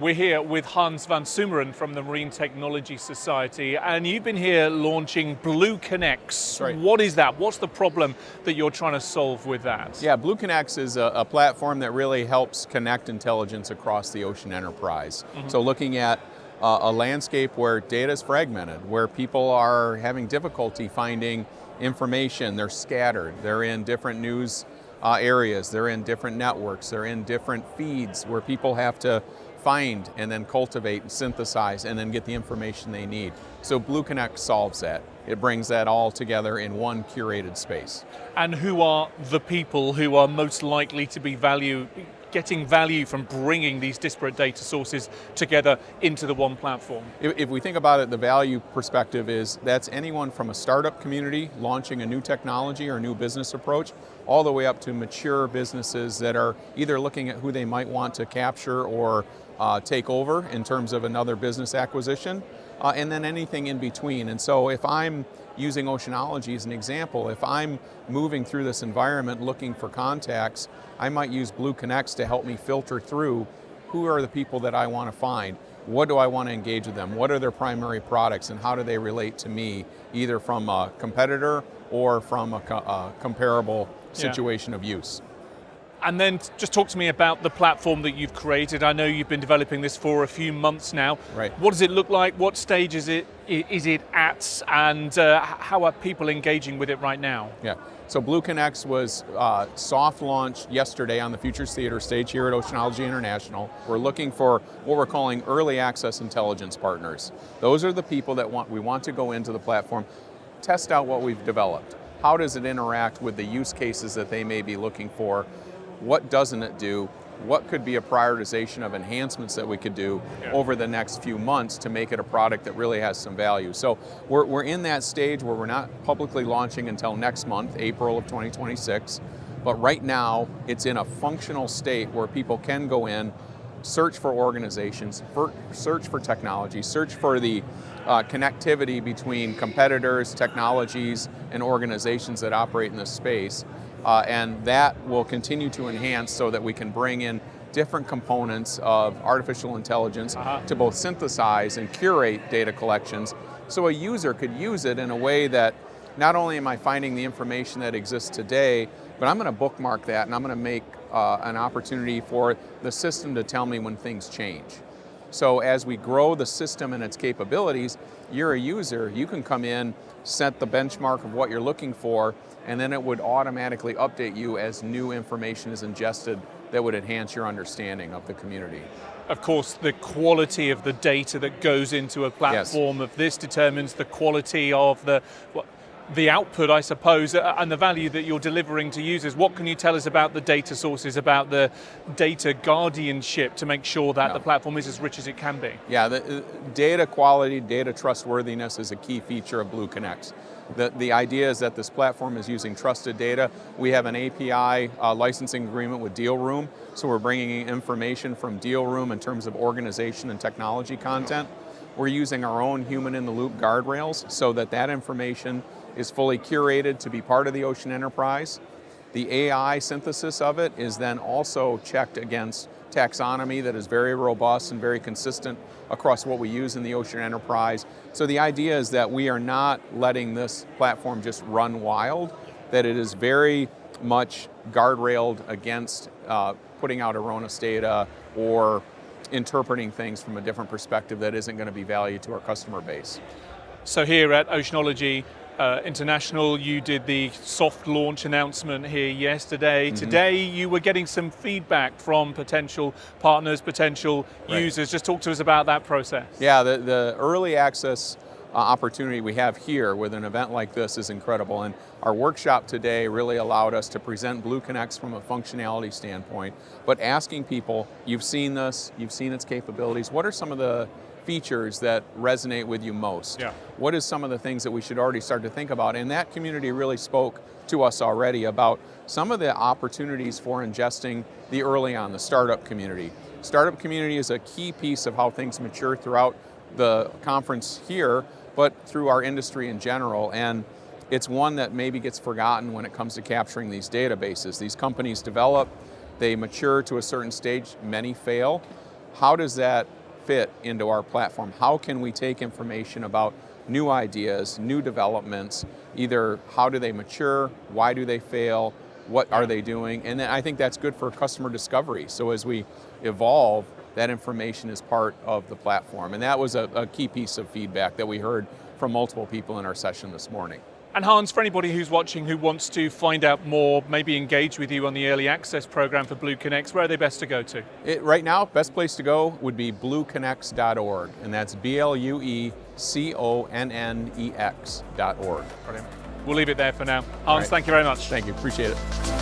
We're here with Hans van Sumeren from the Marine Technology Society, and you've been here launching BlueConneX. Right. What is that? What's the problem that you're trying to solve with that? Yeah, BlueConneX is a platform that really helps connect intelligence across the ocean enterprise. So looking at a landscape where data is fragmented, where people are having difficulty finding information, they're scattered, they're in different news areas, they're in different networks, they're in different feeds where people have to find and then cultivate and synthesize and then get the information they need. So BlueConneX solves that. It brings that all together in one curated space. And who are the people who are most likely to be getting value from bringing these disparate data sources together into the one platform? If we think about it, the value perspective is that's anyone from a startup community launching a new technology or a new business approach, all the way up to mature businesses that are either looking at who they might want to capture or take over in terms of another business acquisition, and then anything in between. And so if I'm using Oceanology as an example, if I'm moving through this environment looking for contacts, I might use BlueConneX to help me filter through who are the people that I want to find, what do I want to engage with them, what are their primary products, and how do they relate to me, either from a competitor or from a comparable situation of use. And then just talk to me about the platform that you've created. I know you've been developing this for a few months now. Right. What does it look like? What stage is it at? And how are people engaging with it right now? Yeah. So BlueConneX was soft launched yesterday on the Futures Theater stage here at Oceanology International. We're looking for what we're calling early access intelligence partners. Those are the people that we want to go into the platform, test out what we've developed. How does it interact with the use cases that they may be looking for? What doesn't it do? What could be a prioritization of enhancements that we could do over the next few months to make it a product that really has some value? So we're in that stage where we're not publicly launching until next month, April of 2026. But right now, it's in a functional state where people can go in, search for organizations, search for technology, search for the connectivity between competitors, technologies, and organizations that operate in this space. And that will continue to enhance so that we can bring in different components of artificial intelligence to both synthesize and curate data collections, so a user could use it in a way that not only am I finding the information that exists today, but I'm going to bookmark that and I'm going to make an opportunity for the system to tell me when things change. So as we grow the system and its capabilities, you're a user, you can come in, set the benchmark of what you're looking for, and then it would automatically update you as new information is ingested that would enhance your understanding of the community. Of course, the quality of the data that goes into a platform of this determines the quality of the output, I suppose, and the value that you're delivering to users. What can you tell us about the data sources, about the data guardianship to make sure that the platform is as rich as it can be? Yeah, the data quality, data trustworthiness is a key feature of BlueConneX. The idea is that this platform is using trusted data. We have an API licensing agreement with DealRoom, so we're bringing in information from DealRoom in terms of organization and technology content. We're using our own human-in-the-loop guardrails so that information is fully curated to be part of the ocean enterprise. The AI synthesis of it is then also checked against taxonomy that is very robust and very consistent across what we use in the ocean enterprise. So the idea is that we are not letting this platform just run wild, that it is very much guardrailed against putting out erroneous data or interpreting things from a different perspective that isn't going to be valued to our customer base. So here at Oceanology International, you did the soft launch announcement here yesterday. Today you were getting some feedback from potential partners, potential users. Just talk to us about that process. Yeah, the early access opportunity we have here with an event like this is incredible, and our workshop today really allowed us to present BlueConneX from a functionality standpoint, but asking people, you've seen this, you've seen its capabilities, what are some of the features that resonate with you most? Yeah. What is some of the things that we should already start to think about? And that community really spoke to us already about some of the opportunities for ingesting the early on, the startup community. Startup community is a key piece of how things mature throughout the conference here, but through our industry in general. And it's one that maybe gets forgotten when it comes to capturing these databases. These companies develop, they mature to a certain stage, many fail. how does that fit into our platform? How can we take information about new ideas, new developments, either how do they mature, why do they fail, what are they doing? And then I think that's good for customer discovery. So as we evolve, that information is part of the platform. And that was a key piece of feedback that we heard from multiple people in our session this morning. And Hans, for anybody who's watching who wants to find out more, maybe engage with you on the early access program for BlueConneX, where are they best to go to? Right now, best place to go would be BlueConneX.org, and that's BlueConnex.org. Brilliant. We'll leave it there for now. Hans, thank you very much. Thank you, appreciate it.